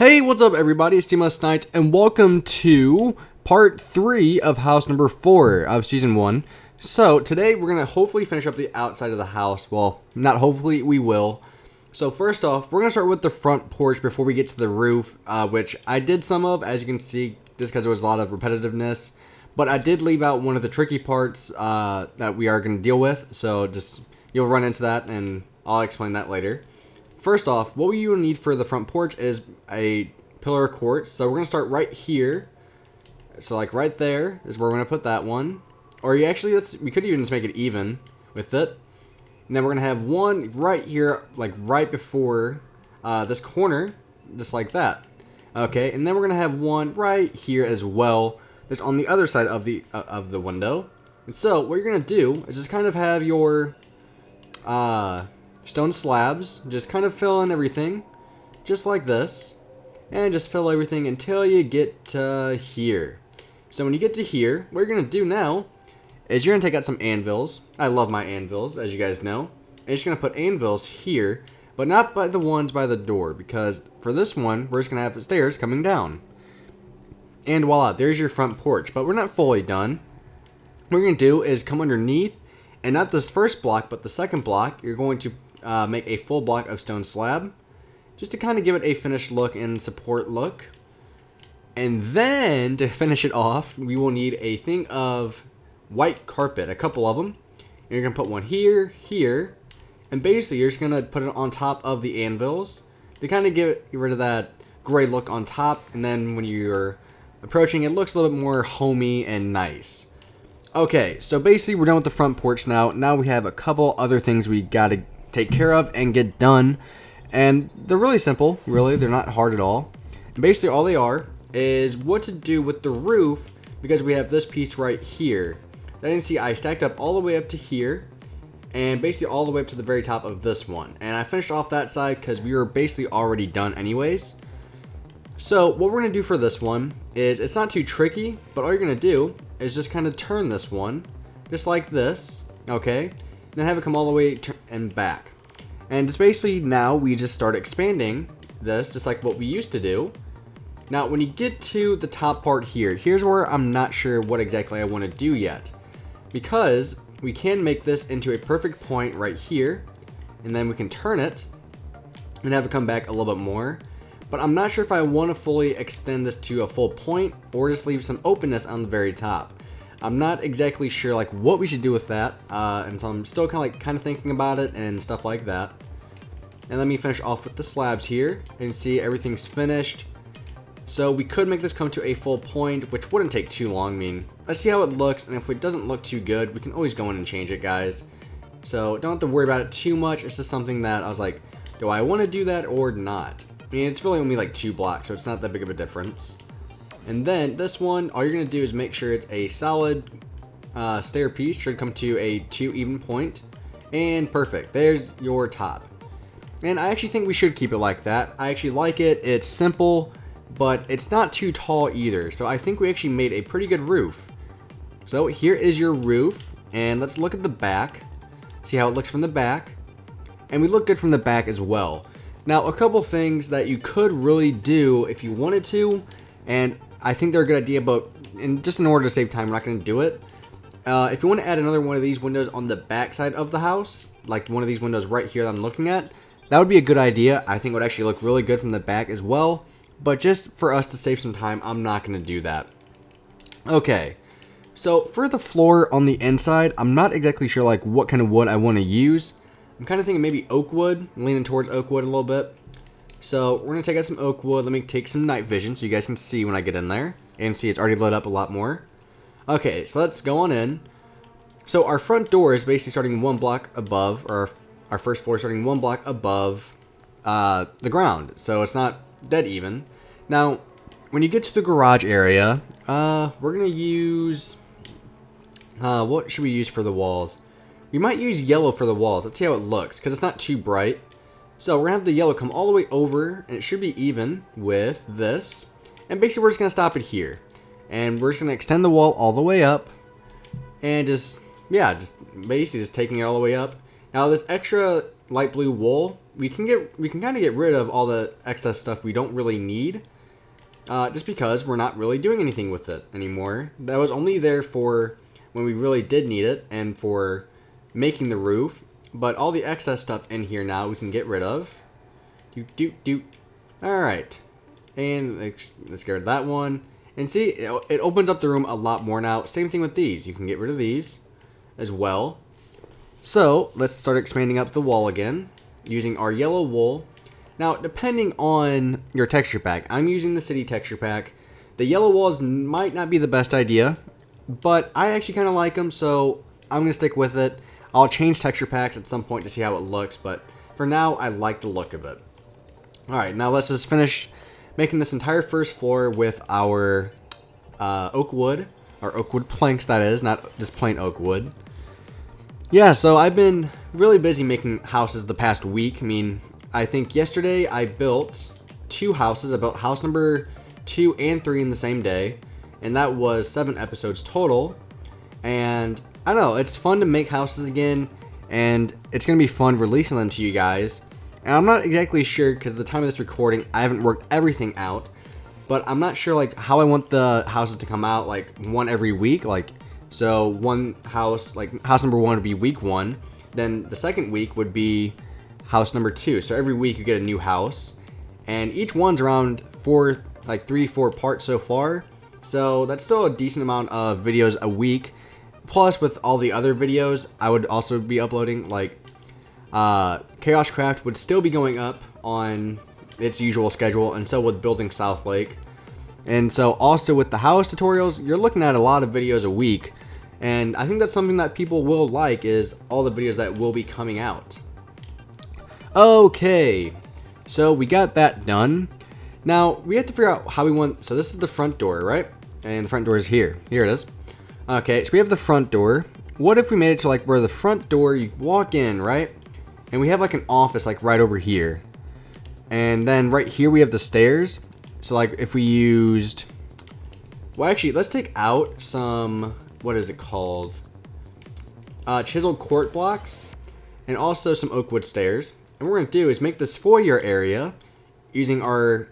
Hey, what's up everybody, it's SNipEz and welcome to part 3 of house number 4 of season 1. So today we're going to hopefully finish up the outside of the house. Well, not hopefully, we will. So first off, we're going to start with the front porch before we get to the roof, which I did some of, as you can see, just because there was a lot of repetitiveness. But I did leave out one of the tricky parts that we are going to deal with, so just you'll run into that and I'll explain that later. First off, what you need for the front porch is a pillar of quartz. So we're going to start right here. So like right there is where we're going to put that one. Or we could even just make it even with it. And then we're going to have one right here, like right before this corner, just like that. Okay, and then we're going to have one right here as well, just on the other side of the window. And so what you're going to do is just kind of have your stone slabs, just kind of fill in everything, just like this, and just fill everything until you get to here. So when you get to here, what you're going to do now is you're going to take out some anvils. I love my anvils, as you guys know. And you're just going to put anvils here, but not by the ones by the door, because for this one, we're just going to have stairs coming down. And voila, there's your front porch, but we're not fully done. What we're going to do is come underneath, and not this first block, but the second block, you're going to make a full block of stone slab, just to kind of give it a finished look and support look. And then to finish it off, we will need a thing of white carpet, a couple of them. And you're gonna put one here, here, and basically you're just gonna put it on top of the anvils to kind of get rid of that gray look on top. And then when you're approaching, it looks a little bit more homey and nice. Okay, so basically we're done with the front porch now. Now we have a couple other things we gotta take care of and get done, and they're really simple. Really, they're not hard at all. And basically all they are is what to do with the roof, because we have this piece right here. As you can see, I stacked up all the way up to here, and basically all the way up to the very top of this one, and I finished off that side because we were basically already done anyways. So what we're going to do for this one is, it's not too tricky, but all you're going to do is just kind of turn this one just like this, okay? Then have it come all the way and back. And just basically now we just start expanding this just like what we used to do. Now when you get to the top part here, here's where I'm not sure what exactly I want to do yet. Because we can make this into a perfect point right here, and then we can turn it and have it come back a little bit more. But I'm not sure if I want to fully extend this to a full point or just leave some openness on the very top. I'm not exactly sure like what we should do with that, and so I'm still kind of thinking about it and stuff like that. And let me finish off with the slabs here and see everything's finished. So we could make this come to a full point, which wouldn't take too long. I mean, let's see how it looks, and if it doesn't look too good, we can always go in and change it, guys. So don't have to worry about it too much. It's just something that I was like, do I want to do that or not? I mean, it's really only like 2 blocks, so it's not that big of a difference. And then this one, all you're going to do is make sure it's a solid stair piece. Should come to a 2 even point. And perfect. There's your top. And I actually think we should keep it like that. I actually like it. It's simple, but it's not too tall either. So I think we actually made a pretty good roof. So here is your roof. And let's look at the back. See how it looks from the back. And we look good from the back as well. Now, a couple things that you could really do if you wanted to, and I think they're a good idea, but just in order to save time, we're not going to do it. If you want to add another one of these windows on the back side of the house, like one of these windows right here that I'm looking at, that would be a good idea. I think it would actually look really good from the back as well, but just for us to save some time, I'm not going to do that. Okay, so for the floor on the inside, I'm not exactly sure like what kind of wood I want to use. I'm kind of thinking maybe oak wood, leaning towards oak wood a little bit. So we're going to take out some oak wood. Let me take some night vision so you guys can see when I get in there. And see it's already lit up a lot more. Okay, so let's go on in. So our front door is basically starting 1 block above, or our first floor starting 1 block above the ground. So it's not dead even. Now, when you get to the garage area, we're going to use... what should we use for the walls? We might use yellow for the walls. Let's see how it looks, because it's not too bright. So we're going to have the yellow come all the way over, and it should be even with this. And basically we're just going to stop it here. And we're just going to extend the wall all the way up. And just basically just taking it all the way up. Now this extra light blue wool, we can kind of get rid of all the excess stuff we don't really need, just because we're not really doing anything with it anymore. That was only there for when we really did need it and for making the roof. But all the excess stuff in here now we can get rid of. Alright. And let's get rid of that one. And see, it opens up the room a lot more now. Same thing with these. You can get rid of these as well. So, let's start expanding up the wall again using our yellow wool. Now, depending on your texture pack, I'm using the city texture pack. The yellow walls might not be the best idea, but I actually kind of like them, so I'm going to stick with it. I'll change texture packs at some point to see how it looks, but for now, I like the look of it. Alright, now let's just finish making this entire first floor with our oak wood, or oak wood planks, that is, not just plain oak wood. Yeah, so I've been really busy making houses the past week. I mean, I think yesterday I built 2 houses. I built house number 2 and 3 in the same day, and that was 7 episodes total. And I don't know, it's fun to make houses again, and it's going to be fun releasing them to you guys. And I'm not exactly sure, because at the time of this recording, I haven't worked everything out, but I'm not sure like how I want the houses to come out, like one every week. Like, so one house, like house number 1 would be week 1, then the second week would be house number 2. So every week you get a new house, and each one's around 3-4 parts so far. So that's still a decent amount of videos a week. Plus, with all the other videos I would also be uploading, like Chaos Craft would still be going up on its usual schedule, and so would building South Lake. And so also with the house tutorials, you're looking at a lot of videos a week, and I think that's something that people will like, is all the videos that will be coming out. Okay, so we got that done. Now we have to figure out how we want, so this is the front door, right? And the front door is here. Here it is. Okay, so we have the front door. What if we made it to like where the front door, you walk in, right? And we have like an office like right over here. And then right here we have the stairs. So like if we used, well actually let's take out some, what is it called? Chiseled quart blocks and also some oak wood stairs. And what we're going to do is make this foyer area using our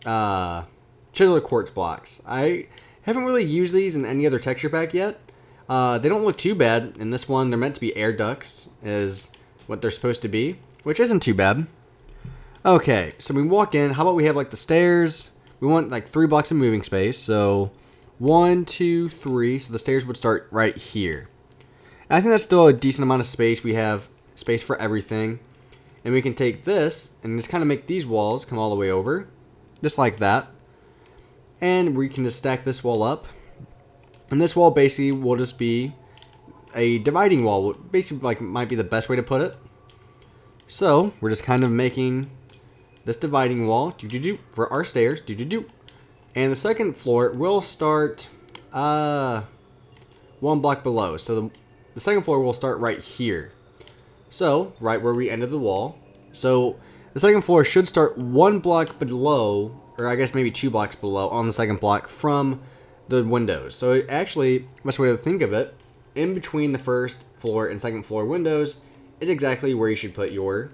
chiseled quartz blocks. I haven't really used these in any other texture pack yet. They don't look too bad in this one. They're meant to be air ducts is what they're supposed to be, which isn't too bad. Okay, so we walk in. How about we have like the stairs? We want like 3 blocks of moving space. So 1, 2, 3. So the stairs would start right here. And I think that's still a decent amount of space. We have space for everything. And we can take this and just kind of make these walls come all the way over. Just like that. And we can just stack this wall up. And this wall basically will just be a dividing wall. Basically, like, might be the best way to put it. So, we're just kind of making this dividing wall for our stairs. And the second floor will start 1 block below. So, the second floor will start right here. So, right where we ended the wall. So, the second floor should start 1 block below, or I guess maybe 2 blocks below on the second block from the windows. So actually, best way to think of it, in between the first floor and second floor windows is exactly where you should put your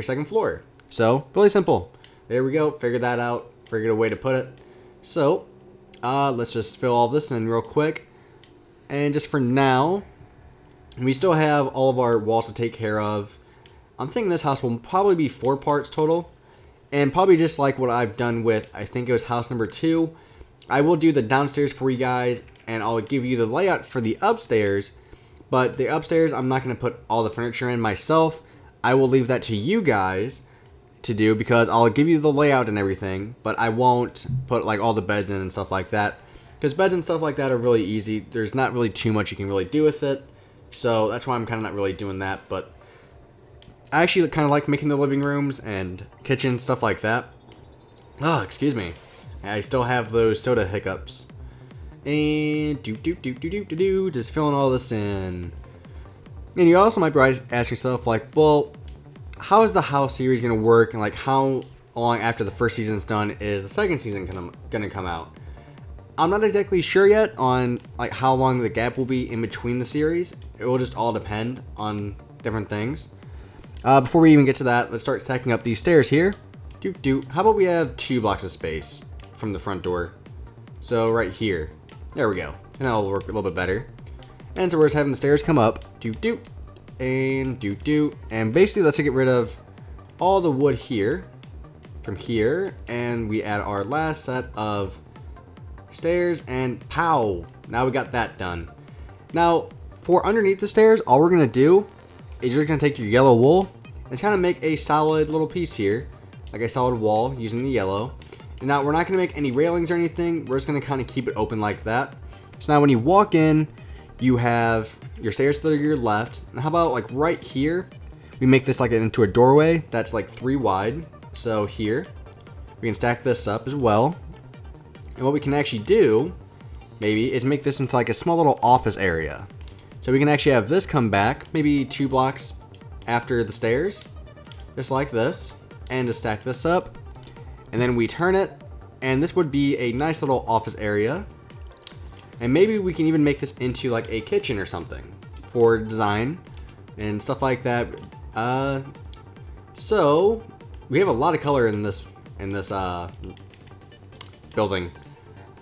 second floor. So really simple. There we go. Figured that out. Figured a way to put it. So let's just fill all this in real quick. And just for now, we still have all of our walls to take care of. I'm thinking this house will probably be 4 parts total. And probably just like what I've done with, I think it was house number 2. I will do the downstairs for you guys, and I'll give you the layout for the upstairs. But the upstairs, I'm not going to put all the furniture in myself. I will leave that to you guys to do, because I'll give you the layout and everything, but I won't put like all the beds in and stuff like that. Because beds and stuff like that are really easy. There's not really too much you can really do with it. So that's why I'm kind of not really doing that. But I actually kind of like making the living rooms and kitchen, stuff like that. Oh, excuse me. I still have those soda hiccups. And just filling all this in. And you also might ask yourself, like, well, how is the house series going to work? And like, how long after the first season's done is the second season going to come out? I'm not exactly sure yet on like how long the gap will be in between the series. It will just all depend on different things. Before we even get to that, let's start stacking up these stairs here. How about we have 2 blocks of space from the front door? So right here. There we go. And that'll work a little bit better. And so we're just having the stairs come up. And And basically, let's get rid of all the wood here. From here. And we add our last set of stairs. And pow! Now we got that done. Now, for underneath the stairs, all we're going to do is you're going to take your yellow wool and kind of make a solid little piece here. Like a solid wall using the yellow. And now we're not going to make any railings or anything. We're just going to kind of keep it open like that. So now when you walk in, you have your stairs to your left. And how about like right here, we make this like into a doorway that's like 3 wide. So here, we can stack this up as well. And what we can actually do, maybe, is make this into like a small little office area. So we can actually have this come back, maybe 2 blocks after the stairs. Just like this. And to stack this up. And then we turn it. And this would be a nice little office area. And maybe we can even make this into like a kitchen or something for design and stuff like that. So we have a lot of color in this building.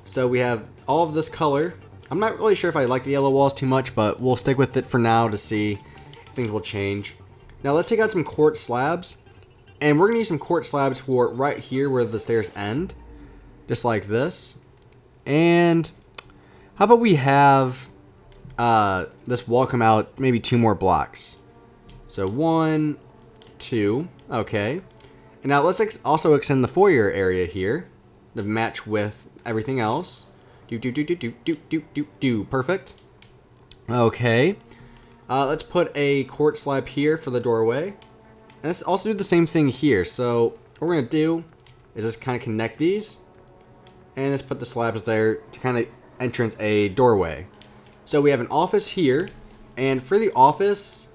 So we have all of this color. I'm not really sure if I like the yellow walls too much, but we'll stick with it for now to see if things will change. Now let's take out some quartz slabs. And we're going to use some quartz slabs for right here where the stairs end. Just like this. And how about we have this wall come out maybe 2 more blocks. So 1, 2. Okay. And now let's also extend the foyer area here to match with everything else. Perfect. Okay. Let's put a quartz slab here for the doorway. And let's also do the same thing here. So what we're going to do is just kind of connect these. And let's put the slabs there to kind of entrance a doorway. So we have an office here. And for the office,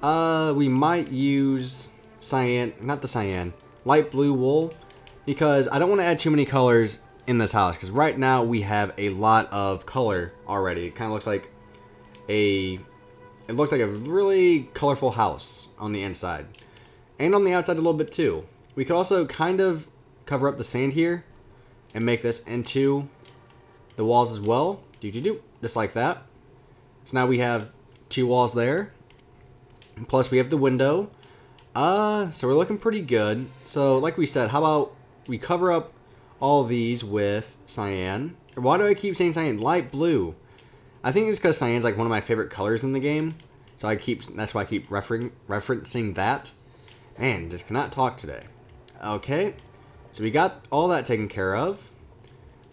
we might use light blue wool. Because I don't want to add too many colors in this house. Because right now we have a lot of color already. It kind of looks like a really colorful house on the inside. And on the outside a little bit too. We could also kind of cover up the sand here and make this into the walls as well. Just like that. So now we have 2 walls there. And plus we have the window. So we're looking pretty good. So like we said, how about we cover up all these with cyan. Or why do I keep saying cyan? Light blue. I think it's because cyan's like one of my favorite colors in the game. So that's why I keep referencing that. Man, just cannot talk today. Okay. So we got all that taken care of.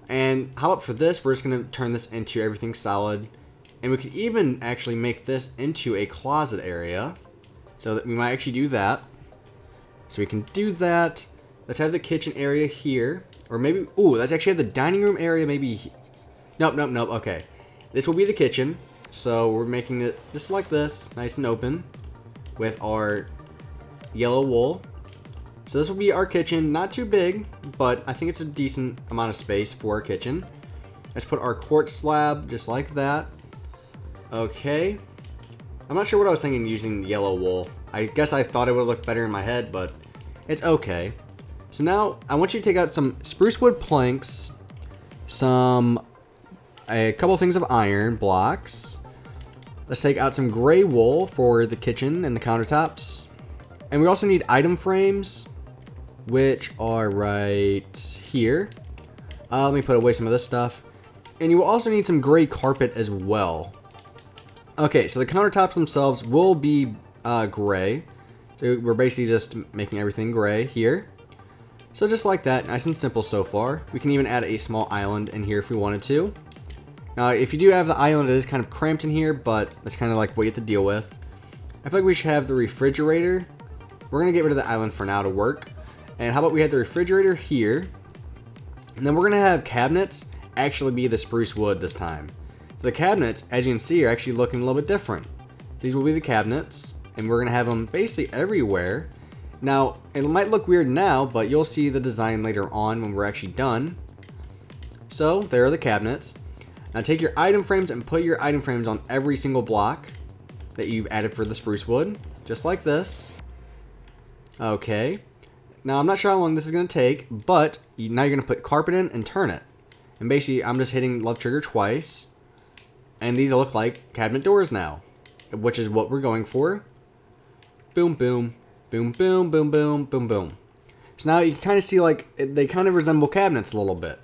And how about for this? We're just going to turn this into everything solid. And we could even actually make this into a closet area. So that we might actually do that. So we can do that. Let's have the kitchen area here. Or maybe, let's actually have the dining room area maybe. Nope. Okay. This will be the kitchen. So we're making it just like this, nice and open, with our yellow wool. So this will be our kitchen, not too big, but I think it's a decent amount of space for our kitchen. Let's put our quartz slab just like that. Okay. I'm not sure what I was thinking using yellow wool. I guess I thought it would look better in my head, but it's okay. So now I want you to take out some spruce wood planks, a couple things of iron blocks. Let's take out some gray wool for the kitchen and the countertops. And we also need item frames, which are right here. Let me put away some of this stuff. And you will also need some gray carpet as well. Okay, so the countertops themselves will be gray. So we're basically just making everything gray here. So just like that, nice and simple so far. We can even add a small island in here if we wanted to. Now, if you do have the island, it is kind of cramped in here, but that's kind of like what you have to deal with. I feel like we should have the refrigerator. We're going to get rid of the island for now to work. And how about we have the refrigerator here. And then we're going to have cabinets actually be the spruce wood this time. So the cabinets, as you can see, are actually looking a little bit different. These will be the cabinets, and we're going to have them basically everywhere. Now, it might look weird now, but you'll see the design later on when we're actually done. So, there are the cabinets. Now take your item frames and put your item frames on every single block that you've added for the spruce wood. Just like this. Okay. Now, I'm not sure how long this is going to take, but now you're going to put carpet in and turn it. And basically, I'm just hitting left trigger twice. And these look like cabinet doors now, which is what we're going for. Boom, boom, boom, boom, boom, boom, boom, boom. So now you can kind of see, like, they kind of resemble cabinets a little bit,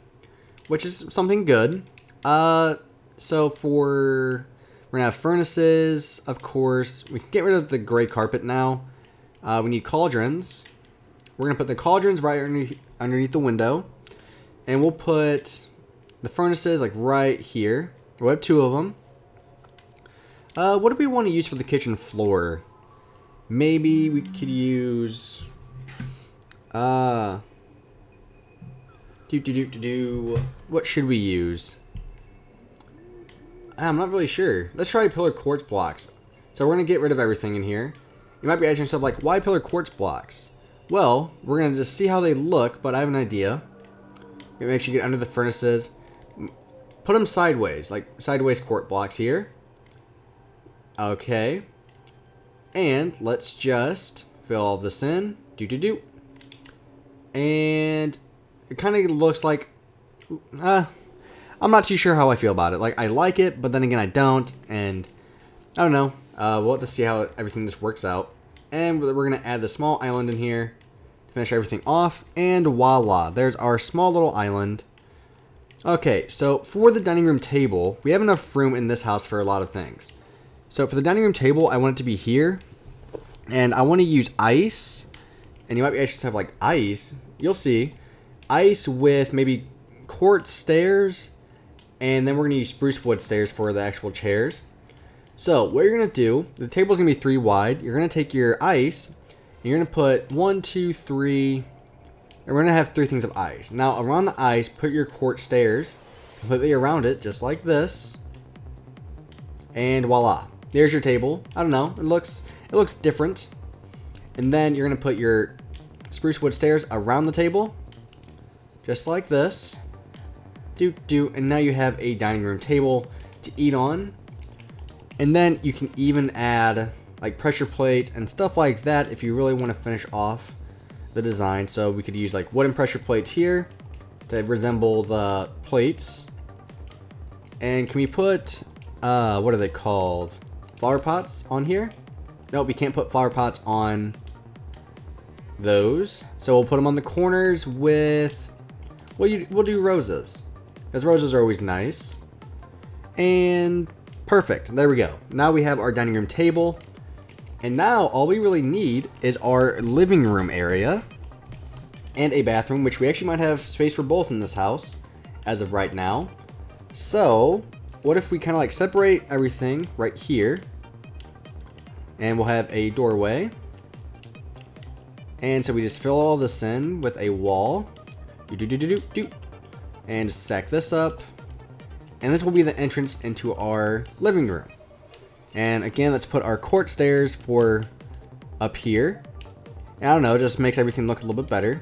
which is something good. So we're going to have furnaces, of course. We can get rid of the gray carpet now. We need cauldrons. We're going to put the cauldrons right underneath the window. And we'll put the furnaces like right here. We'll have 2 of them. What do we want to use for the kitchen floor? Maybe we could use... What should we use? I'm not really sure. Let's try pillar quartz blocks. So we're going to get rid of everything in here. You might be asking yourself, like, why pillar quartz blocks? Well, we're going to just see how they look, but I have an idea. Make sure you get under the furnaces. Put them sideways, like sideways quartz blocks here. Okay. And let's just fill all of this in. And it kind of looks like... I'm not too sure how I feel about it. Like, I like it, but then again, I don't. And I don't know. We'll have to see how everything just works out. And we're going to add the small island in here to finish everything off. And voila, there's our small little island. Okay, so for the dining room table, we have enough room in this house for a lot of things. So for the dining room table, I want it to be here. And I want to use ice. And you might be actually have like ice. You'll see. Ice with maybe quartz stairs. And then we're going to use spruce wood stairs for the actual chairs. So what you're going to do, the table's going to be 3 wide. You're going to take your ice. And you're going to put 1, 2, 3. And we're going to have 3 things of ice. Now around the ice, put your quartz stairs completely around it, just like this. And voila. There's your table. I don't know. It looks different. And then you're going to put your spruce wood stairs around the table. Just like this. And now you have a dining room table to eat on. And then you can even add like pressure plates and stuff like that if you really want to finish off the design. So we could use like wooden pressure plates here to resemble the plates. And can we put, what are they called? Flower pots on here? Nope, we can't put flower pots on those. So we'll put them on the corners with, we'll do roses. Because roses are always nice. And perfect. There we go. Now we have our dining room table. And now all we really need is our living room area. And a bathroom, which we actually might have space for both in this house as of right now. So what if we kind of like separate everything right here. And we'll have a doorway. And so we just fill all this in with a wall. And just stack this up. And this will be the entrance into our living room. And again, let's put our quartz stairs for up here. And I don't know, it just makes everything look a little bit better.